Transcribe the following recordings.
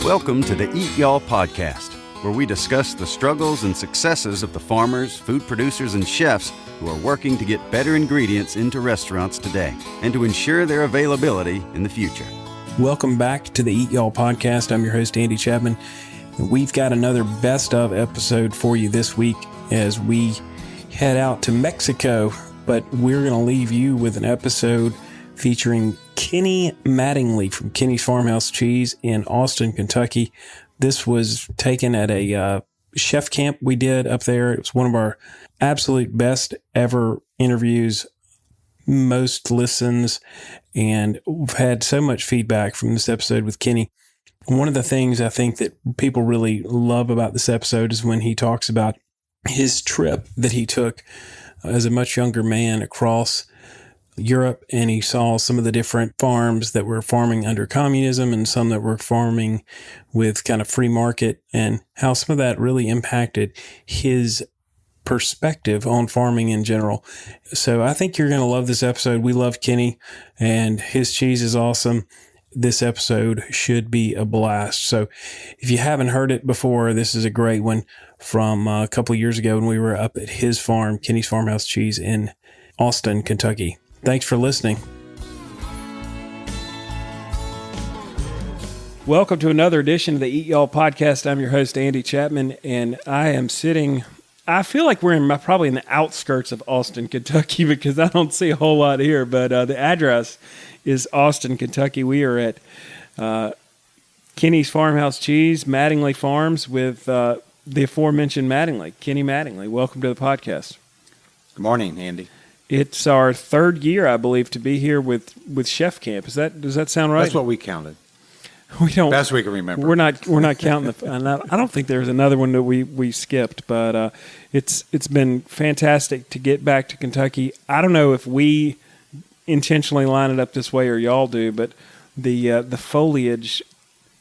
Welcome to the Eat Y'all podcast, where we discuss the struggles and successes of the farmers, food producers, and chefs who are working to get better ingredients into restaurants today and to ensure their availability in the future. Welcome back to the Eat Y'all podcast. I'm your host, Andy Chapman. We've got another best of episode for you this week as we head out to Mexico, but we're going to leave you with an episode featuring Kenny Mattingly from Kenny's Farmhouse Cheese in Austin, Kentucky. This was taken at a chef camp we did up there. It was one of our absolute best ever interviews, most listens, and we've had so much feedback from this episode with Kenny. One of the things I think that people really love about this episode is when he talks about his trip that he took as a much younger man across Europe, and he saw some of the different farms that were farming under communism and some that were farming with kind of free market, and how some of that really impacted his perspective on farming in general. So I think you're going to love this episode. We love Kenny, and his cheese is awesome. This episode should be a blast. So if you haven't heard it before, this is a great one from a couple of years ago when we were up at his farm, Kenny's Farmhouse Cheese in Austin, Kentucky. Thanks for listening. Welcome to another edition of the Eat Y'all podcast. I'm your host, Andy Chapman, and I feel like we're probably in the outskirts of Austin, Kentucky, because I don't see a whole lot here, but the address is Austin, Kentucky. We are at Kenny's Farmhouse Cheese, Mattingly Farms, with the aforementioned Mattingly, Kenny Mattingly. Welcome to the podcast. Good morning, Andy. It's our third year, I believe, to be here with Chef Camp. Does that sound right? That's what we counted. We don't. Best we can remember. We're not counting I don't think there's another one that we skipped, but it's been fantastic to get back to Kentucky. I don't know if we intentionally line it up this way or y'all do, but the foliage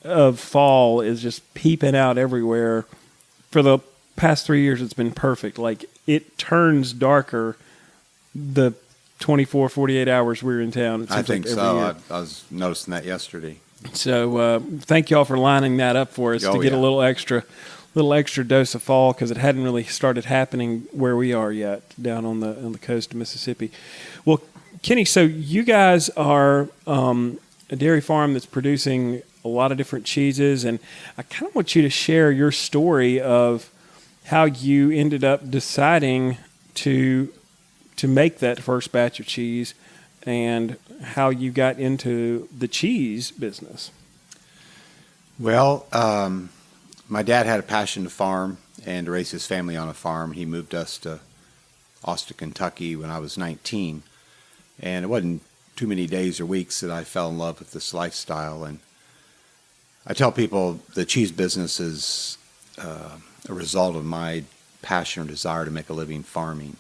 of fall is just peeping out everywhere. For the past 3 years, it's been perfect. Like, it turns darker the 24, 48 hours we're in town. I think so. I was noticing that yesterday. So thank y'all for lining that up for us to get a little extra dose of fall, because it hadn't really started happening where we are yet down on the coast of Mississippi. Well, Kenny, so you guys are a dairy farm that's producing a lot of different cheeses, and I kind of want you to share your story of how you ended up deciding to make that first batch of cheese and how you got into the cheese business. Well, my dad had a passion to farm and to raise his family on a farm. He moved us to Austin, Kentucky when I was 19. And it wasn't too many days or weeks that I fell in love with this lifestyle. And I tell people the cheese business is a result of my passion or desire to make a living farming.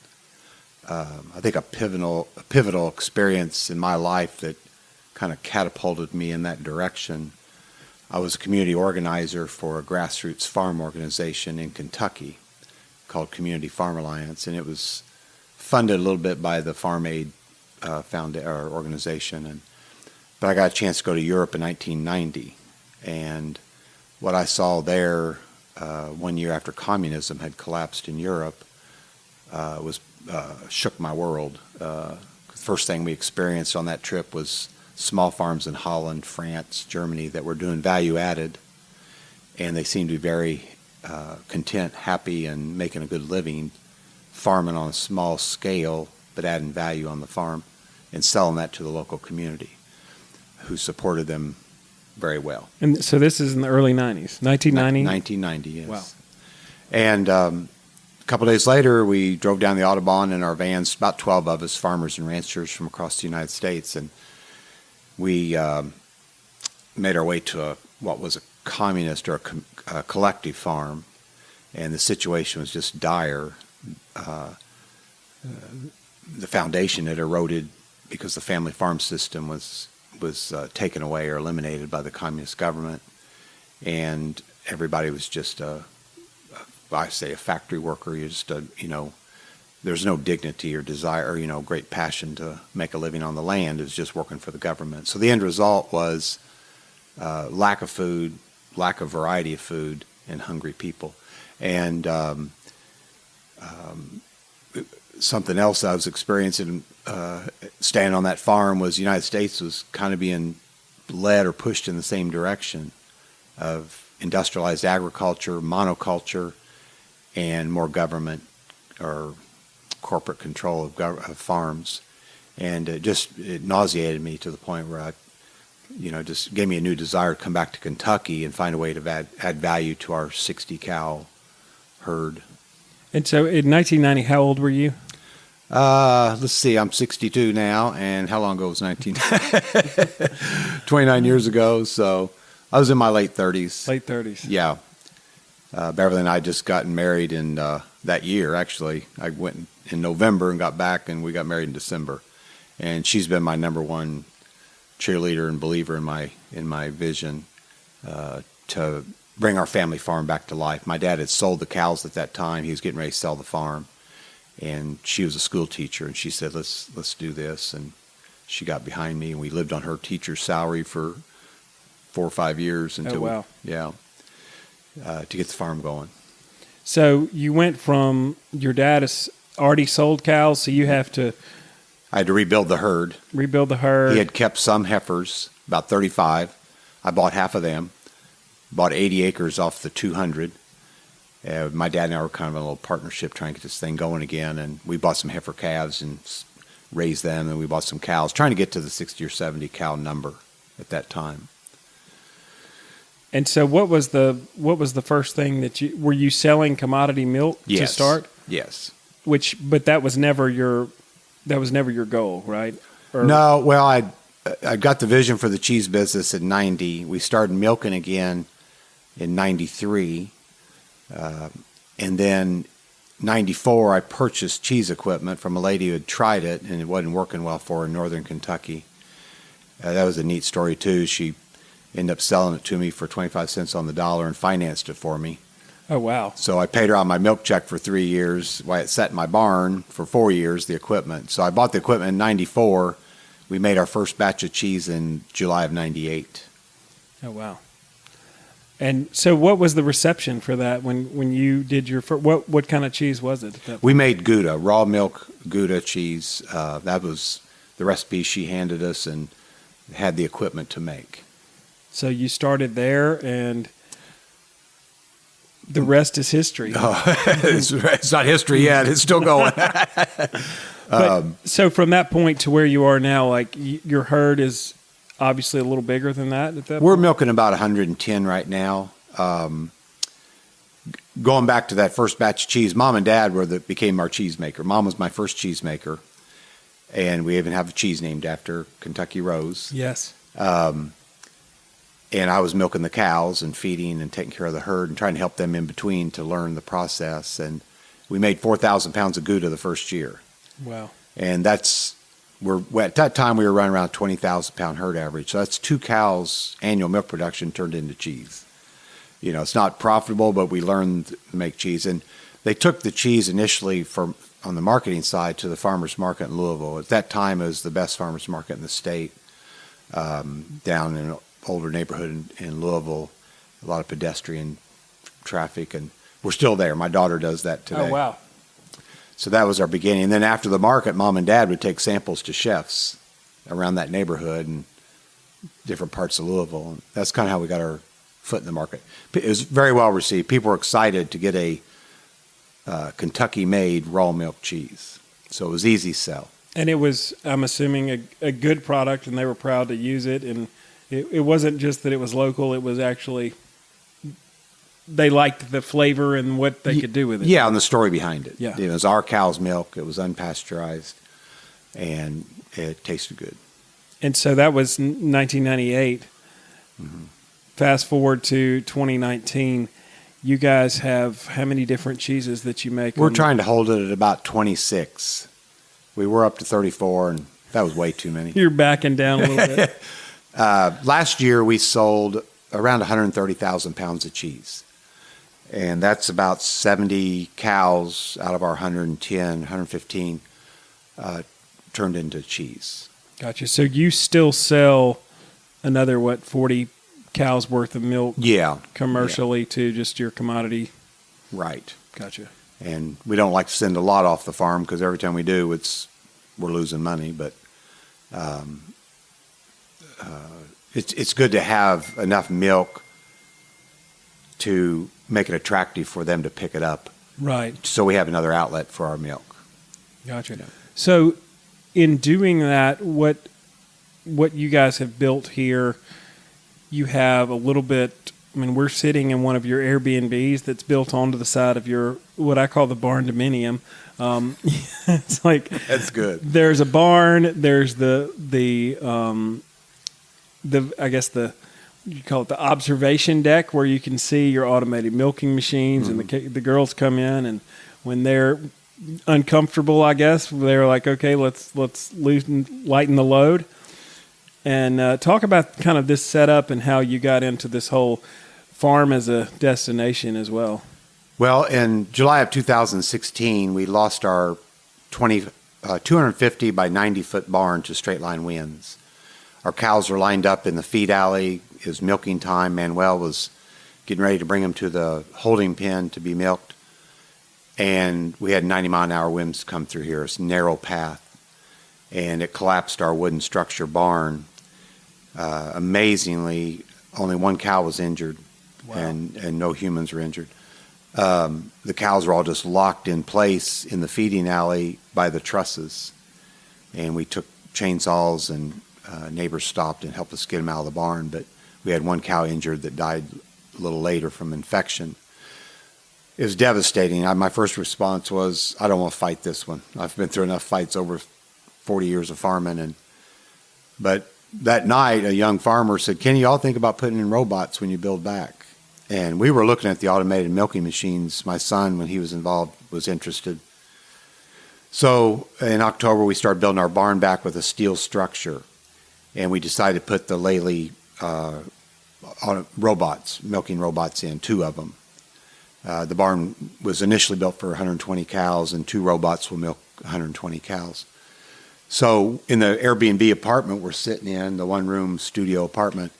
I think a pivotal experience in my life that kind of catapulted me in that direction. I was a community organizer for a grassroots farm organization in Kentucky called Community Farm Alliance, and it was funded a little bit by the Farm Aid organization. But I got a chance to go to Europe in 1990, and what I saw there 1 year after communism had collapsed in Europe shook my world. The first thing we experienced on that trip was small farms in Holland, France, Germany that were doing value added, and they seemed to be very content, happy, and making a good living farming on a small scale, but adding value on the farm and selling that to the local community, who supported them very well. And so this is in the early 90s, 1990? 1990, yes. Wow. And a couple of days later, we drove down the Autobahn in our vans, about 12 of us, farmers and ranchers from across the United States, and we made our way to what was a communist or a collective farm, and the situation was just dire. The foundation had eroded because the family farm system was taken away or eliminated by the communist government, and everybody was just I say a factory worker. You just there's no dignity or desire or great passion to make a living on the land. It was just working for the government. So the end result was lack of food, lack of variety of food and hungry people. And something else I was experiencing staying on that farm was the United States was kind of being led or pushed in the same direction of industrialized agriculture, monoculture, and more government or corporate control of farms. And it nauseated me to the point where just gave me a new desire to come back to Kentucky and find a way to add value to our 60 cow herd. And so in 1990, how old were you? Let's see, I'm 62 now, and how long ago was 29 years ago, so I was in my late 30s. Late 30s. Yeah. Beverly and I just gotten married in that year, actually. I went in November and got back, and we got married in December. And she's been my number one cheerleader and believer in my vision to bring our family farm back to life. My dad had sold the cows at that time. He was getting ready to sell the farm. And she was a school teacher, and she said, let's do this. And she got behind me, and we lived on her teacher's salary for 4 or 5 years until to get the farm going. So you went from your dad has already sold cows, so you have to... I had to rebuild the herd. He had kept some heifers, about 35. I bought half of them, bought 80 acres off the 200. My dad and I were kind of in a little partnership trying to get this thing going again, and we bought some heifer calves and raised them, and we bought some cows, trying to get to the 60 or 70 cow number at that time. And so what was the first thing that were you selling commodity milk to start? Yes. But that was never your goal, right? No, well, I got the vision for the cheese business in 90. We started milking again in 93. And then 94, I purchased cheese equipment from a lady who had tried it, and it wasn't working well for her in northern Kentucky. That was a neat story, too. She ended up selling it to me for 25 cents on the dollar and financed it for me. Oh, wow. So I paid her out my milk check for 3 years while it sat in my barn for 4 years, the equipment. So I bought the equipment in 94. We made our first batch of cheese in July of 98. Oh, wow. And so what was the reception for that when you did your first, what kind of cheese was it? We made Gouda, raw milk Gouda cheese. That was the recipe she handed us and had the equipment to make. So you started there, and the rest is history. It's not history yet. It's still going. So from that point to where you are now, like your herd is obviously a little bigger than that at that We're point? milking about 110 right now. Going back to that first batch of cheese, Mom and Dad became our cheese maker. Mom was my first cheese maker, and we even have a cheese named after Kentucky Rose. Yes. And I was milking the cows and feeding and taking care of the herd and trying to help them in between to learn the process. And we made 4,000 pounds of Gouda the first year. Wow. And at that time we were running around 20,000 pound herd average. So that's 2 cows annual milk production turned into cheese. You know, it's not profitable, but we learned to make cheese. And they took the cheese initially on the marketing side to the farmers market in Louisville. At that time it was the best farmers market in the state, down in an older neighborhood in Louisville, a lot of pedestrian traffic, and we're still there. My daughter does that today. Oh, wow. So that was our beginning. And then after the market, Mom and Dad would take samples to chefs around that neighborhood and different parts of Louisville. And that's kind of how we got our foot in the market. It was very well received. People were excited to get a Kentucky-made raw milk cheese. So it was easy to sell. And it was, I'm assuming, a good product, and they were proud to use it. And it wasn't just that it was local. It was actually, they liked the flavor and what they could do with it. Yeah, and the story behind it. Yeah. It was our cow's milk. It was unpasteurized, and it tasted good. And so that was 1998. Mm-hmm. Fast forward to 2019. You guys have how many different cheeses that you make? We're trying to hold it at about 26. We were up to 34, and that was way too many. You're backing down a little bit. Last year, we sold around 130,000 pounds of cheese. And that's about 70 cows out of our 110, 115 turned into cheese. Gotcha. So you still sell another, 40 cows worth of milk commercially to just your commodity. Right. Gotcha. And we don't like to send a lot off the farm because every time we do, we're losing money. But it's good to have enough milk to make it attractive for them to pick it up. Right. So we have another outlet for our milk. Gotcha. So in doing that, what you guys have built here, you have a little bit, I mean, we're sitting in one of your Airbnbs that's built onto the side of your, what I call the barn dominium. It's like, that's good. There's a barn, there's the I guess you call it the observation deck where you can see your automated milking machines, and the girls come in, and when they're uncomfortable, I guess they're like, okay, let's lighten the load, and talk about kind of this setup and how you got into this whole farm as a destination as well. Well, in July of 2016, we lost our 250 by 90 foot barn to straight line winds. Our cows were lined up in the feed alley. It was milking time. Manuel was getting ready to bring them to the holding pen to be milked. And we had 90-mile-an-hour winds come through here. It's a narrow path. And it collapsed our wooden structure barn. Amazingly, only one cow was injured. Wow. And no humans were injured. The cows were all just locked in place in the feeding alley by the trusses. And we took chainsaws, and neighbors stopped and helped us get them out of the barn. But we had one cow injured that died a little later from infection. It was devastating. My first response was, I don't want to fight this one. I've been through enough fights over 40 years of farming. But that night, a young farmer said, Kenny, y'all think about putting in robots when you build back? And we were looking at the automated milking machines. My son, when he was involved, was interested. So in October, we started building our barn back with a steel structure. And we decided to put the Lely robots, milking robots in, 2 of them. The barn was initially built for 120 cows, and 2 robots will milk 120 cows. So in the Airbnb apartment we're sitting in, the one-room studio apartment,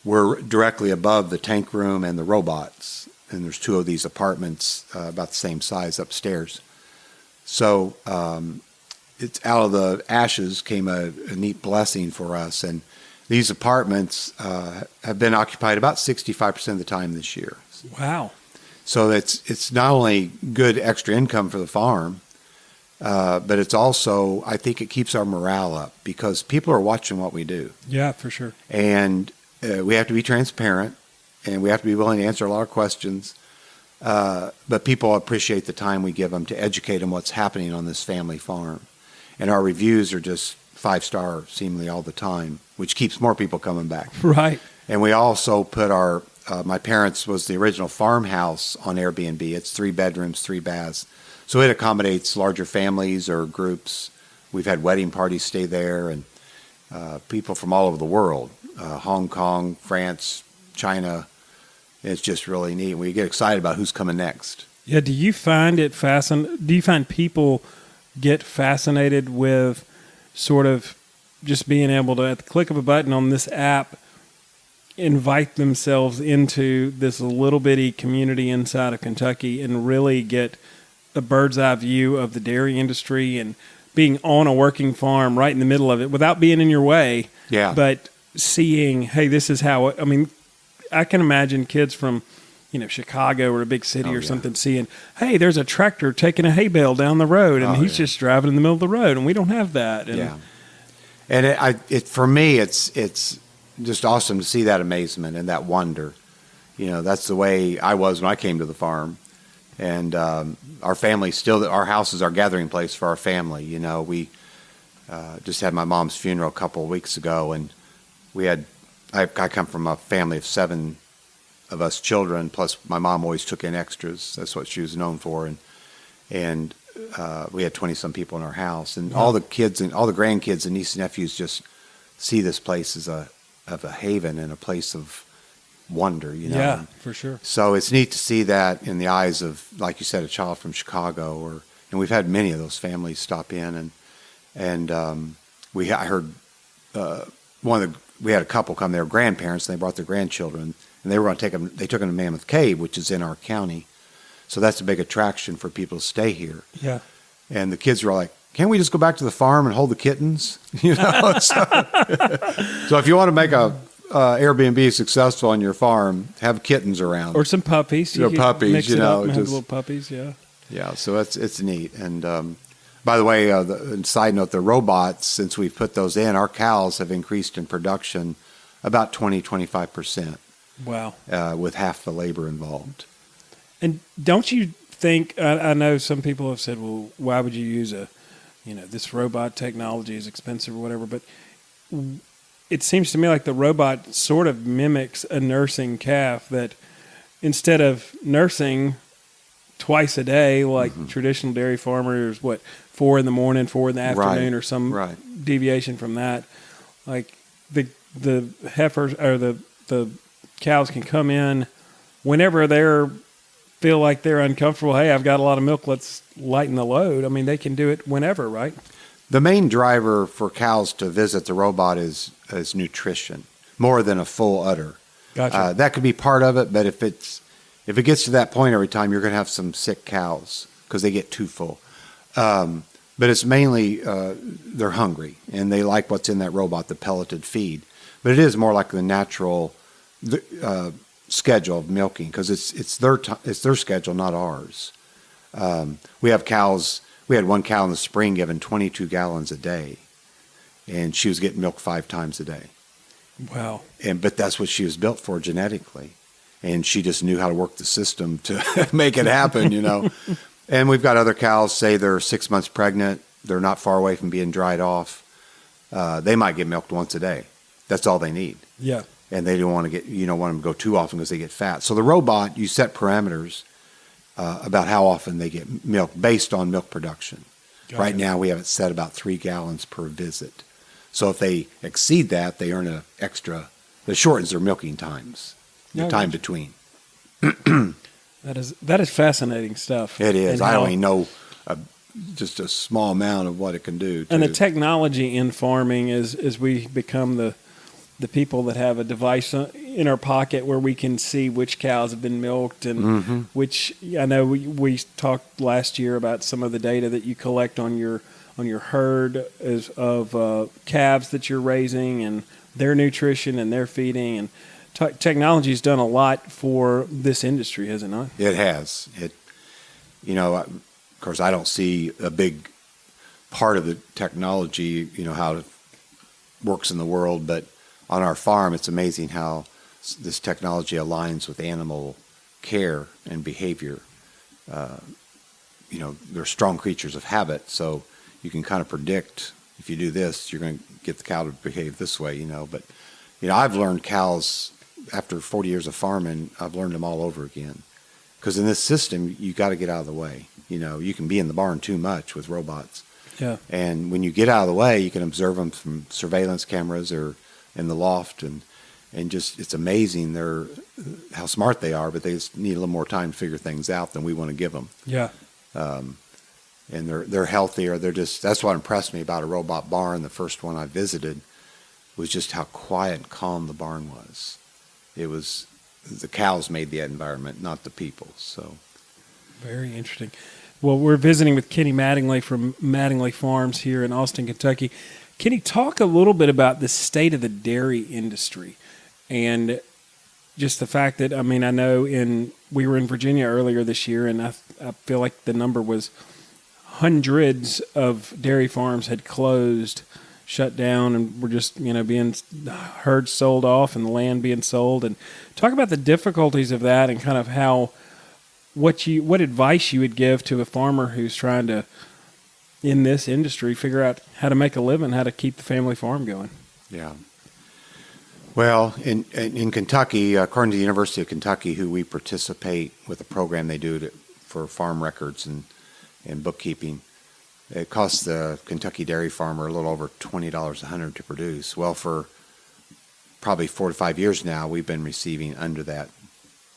we're directly above the tank room and the robots. And there's 2 of these apartments about the same size upstairs. So it's out of the ashes came a neat blessing for us. And these apartments have been occupied about 65% of the time this year. Wow. So it's not only good extra income for the farm, but it's also, I think it keeps our morale up because people are watching what we do. Yeah, for sure. And we have to be transparent, and we have to be willing to answer a lot of questions. But people appreciate the time we give them to educate them what's happening on this family farm. And our reviews are just 5-star seemingly all the time, which keeps more people coming back. Right. And we also put my parents' was the original Farmhouse on Airbnb. It's 3 bedrooms, 3 baths. So it accommodates larger families or groups. We've had wedding parties stay there, and people from all over the world, Hong Kong, France, China. It's just really neat. We get excited about who's coming next. Yeah. Do you find it do you find people get fascinated with sort of just being able to, at the click of a button on this app, invite themselves into this little bitty community inside of Kentucky and really get a bird's eye view of the dairy industry and being on a working farm right in the middle of it without being in your way? Yeah. But seeing, hey, this is how, I mean, I can imagine kids from, Chicago or a big city something seeing, hey, there's a tractor taking a hay bale down the road, and he's just driving in the middle of the road, and we don't have that. And, and for me, it's just awesome to see that amazement and that wonder. That's the way I was when I came to the farm. And our family our house is our gathering place for our family. We just had my mom's funeral a couple of weeks ago, and I come from a family of 7 of us children, plus my mom always took in extras. That's what she was known for. And we had 20-some people in our house. And all the kids and all the grandkids and nieces and nephews just see this place as a haven and a place of wonder, Yeah, for sure. So it's neat to see that in the eyes of, like you said, a child from Chicago, and we've had many of those families stop in, and I heard one of the we had a couple come, they were grandparents, and they brought their grandchildren, and they were going to take them. They took them to Mammoth Cave, which is in our county, so that's a big attraction for people to stay here. Yeah. And the kids were like, "Can't we just go back to the farm and hold the kittens?" You know. So if you want to make a Airbnb successful on your farm, have kittens around Or some puppies. You know, puppies, mix you it know, up and have just- little puppies. Yeah. Yeah, so it's neat. And by the way, side note, the robots, since we've put those in, our cows have increased in production about 20-25%, Wow. with half the labor involved. And don't you think? I know some people have said, "Well, why would you use this robot technology is expensive or whatever?" But it seems to me like the robot sort of mimics a nursing calf. That instead of nursing twice a day, like traditional dairy farmers, 4 in the morning, 4 in the afternoon, or some deviation from that, like the heifers or the cows can come in whenever they're feel like they're uncomfortable. Hey, I've got a lot of milk. Let's lighten the load. I mean, they can do it whenever, right? The main driver for cows to visit the robot is nutrition, more than a full udder. Gotcha. That could be part of it, but if it gets to that point every time, you're going to have some sick cows because they get too full. But it's mainly they're hungry and they like what's in that robot, the pelleted feed. But it is more like the natural schedule of milking because it's their schedule, not ours. We have cows. We had one cow in the spring giving 22 gallons a day, and she was getting milk 5 times a day. Wow. But that's what she was built for genetically, and she just knew how to work the system to make it happen, you know. And we've got other cows, say they're 6 months pregnant, they're not far away from being dried off. They might get milked once a day. That's all they need. Yeah. And they don't want them to go too often because they get fat. So the robot, you set parameters about how often they get milk based on milk production. Gotcha. Right now we have it set about 3 gallons per visit. So if they exceed that, they earn an extra. That shortens their milking times, the time between. That is fascinating stuff. It is. I only know just a small amount of what it can do. And the technology in farming as we become the people that have a device in our pocket where we can see which cows have been milked and which, I know we talked last year about some of the data that you collect on your herd of calves that you're raising and their nutrition and their feeding. And technology's done a lot for this industry, has it not? It has. Of course, I don't see a big part of the technology, how it works in the world, but on our farm, it's amazing how this technology aligns with animal care and behavior. They're strong creatures of habit, so you can kind of predict if you do this, you're going to get the cow to behave this way, But, I've learned cows, after 40 years of farming, I've learned them all over again. Because in this system, you got to get out of the way. You can be in the barn too much with robots. Yeah. And when you get out of the way, you can observe them from surveillance cameras or in the loft, and just it's amazing how smart they are, but they just need a little more time to figure things out than we want to give them. Yeah. And they're healthier. That's what impressed me about a robot barn. The first one I visited was just how quiet and calm the barn was. It was the cows made the environment, not the people. So very interesting. Well, we're visiting with Kenny Mattingly from Mattingly Farms here in Austin, Kentucky. Kenny, talk a little bit about the state of the dairy industry and just the fact that, I know we were in Virginia earlier this year, and I feel like the number was hundreds of dairy farms had closed, shut down, and were just, being herds sold off and the land being sold. And talk about the difficulties of that and kind of what advice you would give to a farmer who's trying to, in this industry, figure out how to make a living, how to keep the family farm going. Yeah. Well, in Kentucky, according to the University of Kentucky, who we participate with a program they do for farm records and bookkeeping, it costs the Kentucky dairy farmer a little over $20 a hundred to produce. Well, for probably 4 to 5 years now, we've been receiving under that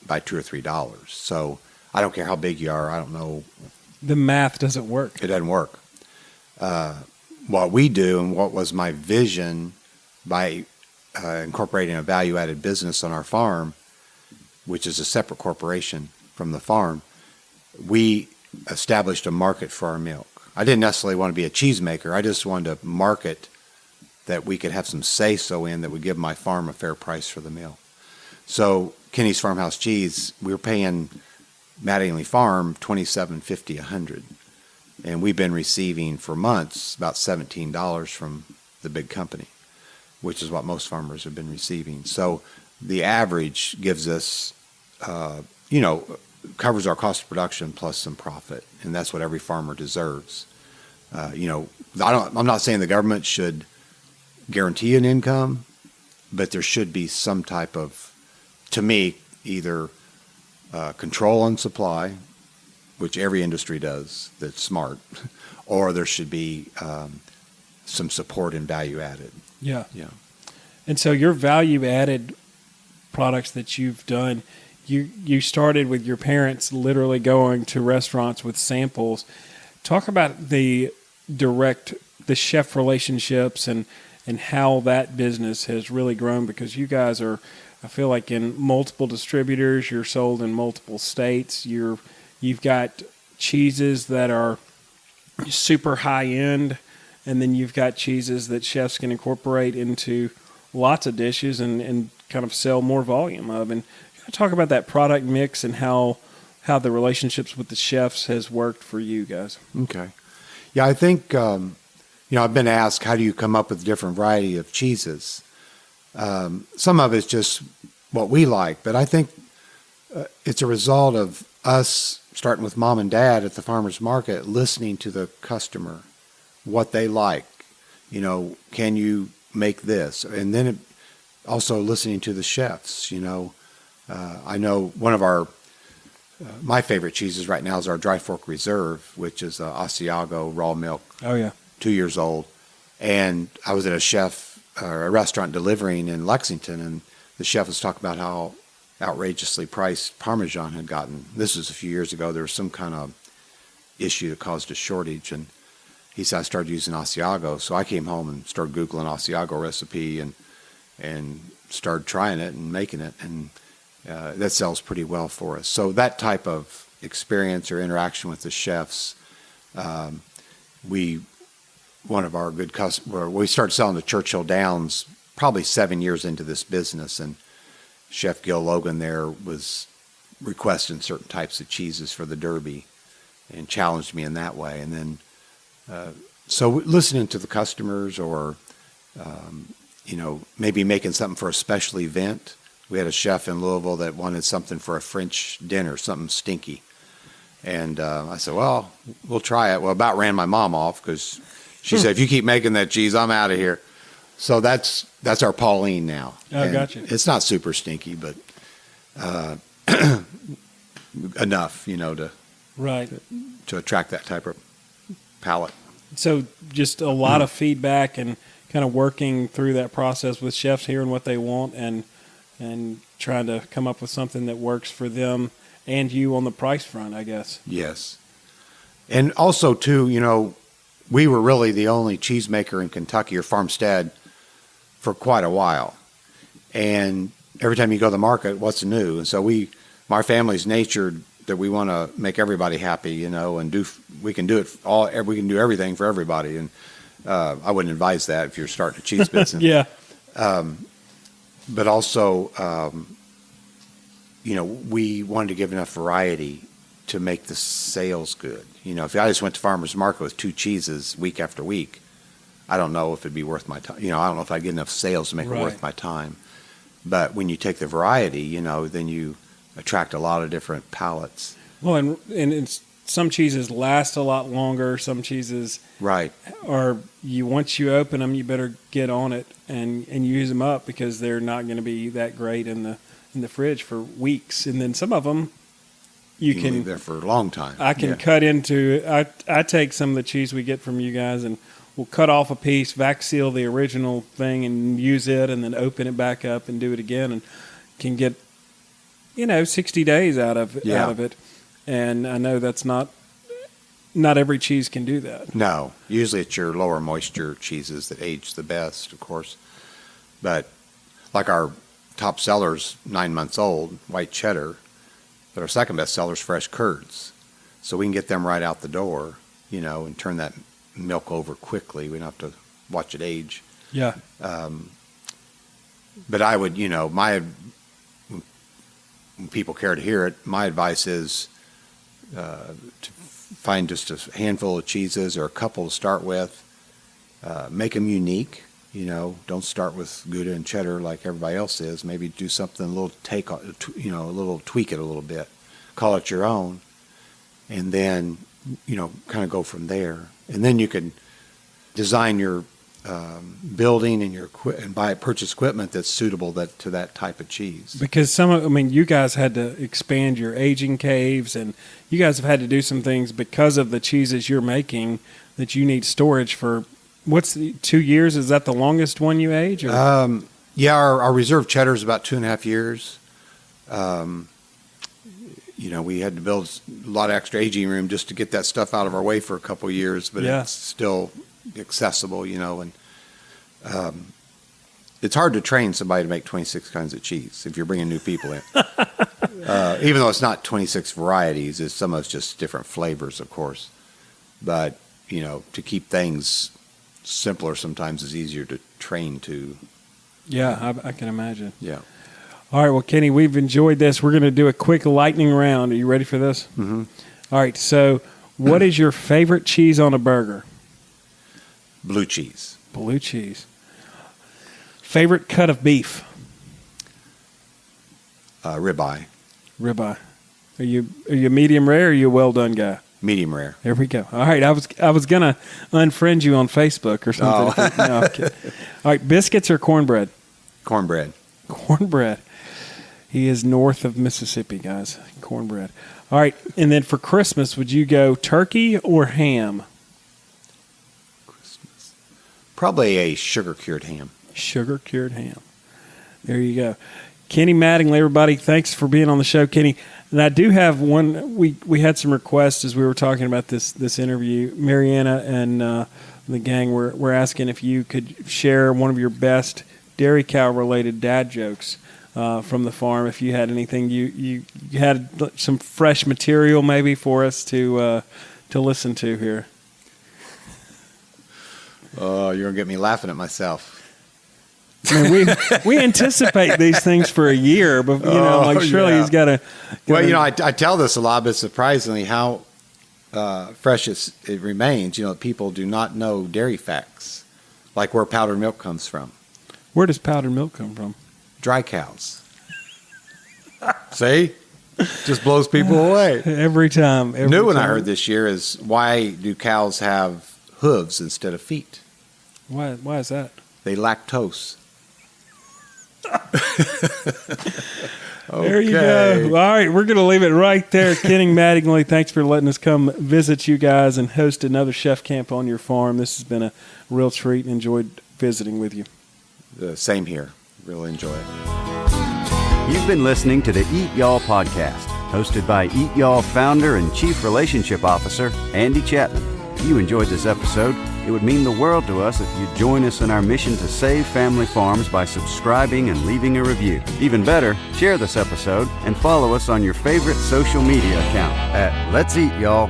by $2 or $3. So I don't care how big you are. I don't know. The math doesn't work. It doesn't work. What we do and what was my vision by incorporating a value-added business on our farm, which is a separate corporation from the farm, we established a market for our milk. I didn't necessarily want to be a cheesemaker. I just wanted to market that we could have some say-so in that would give my farm a fair price for the milk. So Kenny's Farmhouse cheese, we were paying Mattingly Farm $27.50 a hundred, and we've been receiving for months about $17 from the big company, which is what most farmers have been receiving. So the average gives us, covers our cost of production plus some profit, and that's what every farmer deserves. I'm not saying the government should guarantee an income, but there should be some type of, to me, either control on supply, which every industry does that's smart, or there should be some support in value added. Yeah. Yeah. And so your value added products that you've done, you started with your parents literally going to restaurants with samples. Talk about the chef relationships and how that business has really grown, because you guys are, I feel like, in multiple distributors. You're sold in multiple states. You've got cheeses that are super high end, and then you've got cheeses that chefs can incorporate into lots of dishes and kind of sell more volume of. And talk about that product mix and how the relationships with the chefs has worked for you guys. Okay. Yeah, I think, I've been asked, how do you come up with different variety of cheeses? Some of it's just what we like, but I think it's a result of us starting with mom and dad at the farmer's market, listening to the customer, what they like. Can you make this? And then also listening to the chefs. I know one of my favorite cheeses right now is our Dry Fork Reserve, which is Asiago raw milk. Oh, yeah. 2 years old. And I was at a restaurant delivering in Lexington, and the chef was talking about how outrageously priced Parmesan had gotten. This was a few years ago. There was some kind of issue that caused a shortage, and he said I started using Asiago. So I came home and started Googling Asiago recipe and started trying it and making it, and that sells pretty well for us. So that type of experience or interaction with the chefs, one of our good customers, we started selling to Churchill Downs probably 7 years into this business, and Chef Gil Logan there was requesting certain types of cheeses for the Derby and challenged me in that way. And then, so listening to the customers, or, maybe making something for a special event. We had a chef in Louisville that wanted something for a French dinner, something stinky. And I said, well, we'll try it. Well, about ran my mom off, because she said, if you keep making that cheese, I'm out of here. So that's our Pauline now. Oh, and gotcha. it's not super stinky, but enough, to attract that type of palate. So just a lot of feedback and kind of working through that process with chefs, hearing what they want and trying to come up with something that works for them and you on the price front, I guess. Yes. And also, too, we were really the only cheesemaker in Kentucky or farmstead for quite a while. And every time you go to the market, what's new? And so my family's natured that we want to make everybody happy, and we can do everything for everybody. And I wouldn't advise that if you're starting a cheese business. Yeah. But also, we wanted to give enough variety to make the sales good. If I just went to farmer's market with 2 cheeses week after week, I don't know if it'd be worth my time. I don't know if I'd get enough sales to make it worth my time. But when you take the variety, then you attract a lot of different palates. Well, and some cheeses last a lot longer. Some cheeses, right, once you open them, you better get on it and use them up, because they're not going to be that great in the fridge for weeks. And then some of them you can leave there for a long time. I can cut into. I take some of the cheese we get from you guys, and we'll cut off a piece, vac seal the original thing, and use it, and then open it back up and do it again, and can get 60 days out of it. And I know that's not every cheese can do that. No, usually it's your lower moisture cheeses that age the best, of course. But like our top seller's 9 months old, white cheddar, but our second best seller's fresh curds. So we can get them right out the door, and turn that milk over quickly. We don't have to watch it age. Yeah. But I would, when people care to hear it, my advice is to find just a handful of cheeses or a couple to start with. Make them unique. Don't start with Gouda and cheddar like everybody else is. Maybe do something a little tweak it a little bit. Call it your own. And then, kind of go from there. And then you can design your building and purchase equipment that's suitable to that type of cheese. Because you guys had to expand your aging caves, and you guys have had to do some things because of the cheeses you're making that you need storage for. What's 2 years? Is that the longest one you age? Or? Yeah, our reserve cheddar is about 2.5 years. We had to build a lot of extra aging room just to get that stuff out of our way for a couple of years, but It's still accessible, and it's hard to train somebody to make 26 kinds of cheese if you're bringing new people in. Even though it's not 26 varieties, some of it's just different flavors, of course. But, to keep things simpler sometimes is easier to train to. Yeah, I can imagine. Yeah. All right, well, Kenny, we've enjoyed this. We're going to do a quick lightning round. Are you ready for this? Mm-hmm. All right, so what is your favorite cheese on a burger? Blue cheese. Blue cheese. Favorite cut of beef? Ribeye. Ribeye. Are you medium rare or are you a well done guy? Medium rare. There we go. All right, I was gonna unfriend you on Facebook or something. Oh. No, I'm kidding. All right, biscuits or cornbread? Cornbread. Cornbread. He is north of Mississippi, guys. Cornbread. All right, and then for Christmas, would you go turkey or ham? Christmas. Probably a sugar-cured ham. Sugar-cured ham. There you go. Kenny Mattingly, everybody, thanks for being on the show, Kenny. And I do have one. We had some requests as we were talking about this interview. Mariana and the gang were asking if you could share one of your best dairy cow related dad jokes from the farm. If you had anything, you had some fresh material maybe for us to listen to here. Oh, you're gonna get me laughing at myself. I mean, we anticipate these things for a year, but surely he's got to. Well, I tell this a lot, but surprisingly how fresh it remains. People do not know dairy facts, like where powdered milk comes from. Where does powdered milk come from? Dry cows. See, just blows people away every time. New one I heard this year is why do cows have hooves instead of feet? Why is that? They lactose. There you go. All right, we're going to leave it right there. Kenny Mattingly, thanks for letting us come visit you guys and host another chef camp on your farm. This has been a real treat and enjoyed visiting with you. Same here. Really enjoy it. You've been listening to the Eat Y'all podcast, hosted by Eat Y'all founder and chief relationship officer, Andy Chapman. If you enjoyed this episode, it would mean the world to us if you'd join us in our mission to save family farms by subscribing and leaving a review. Even better, share this episode and follow us on your favorite social media account at Let's Eat Y'all.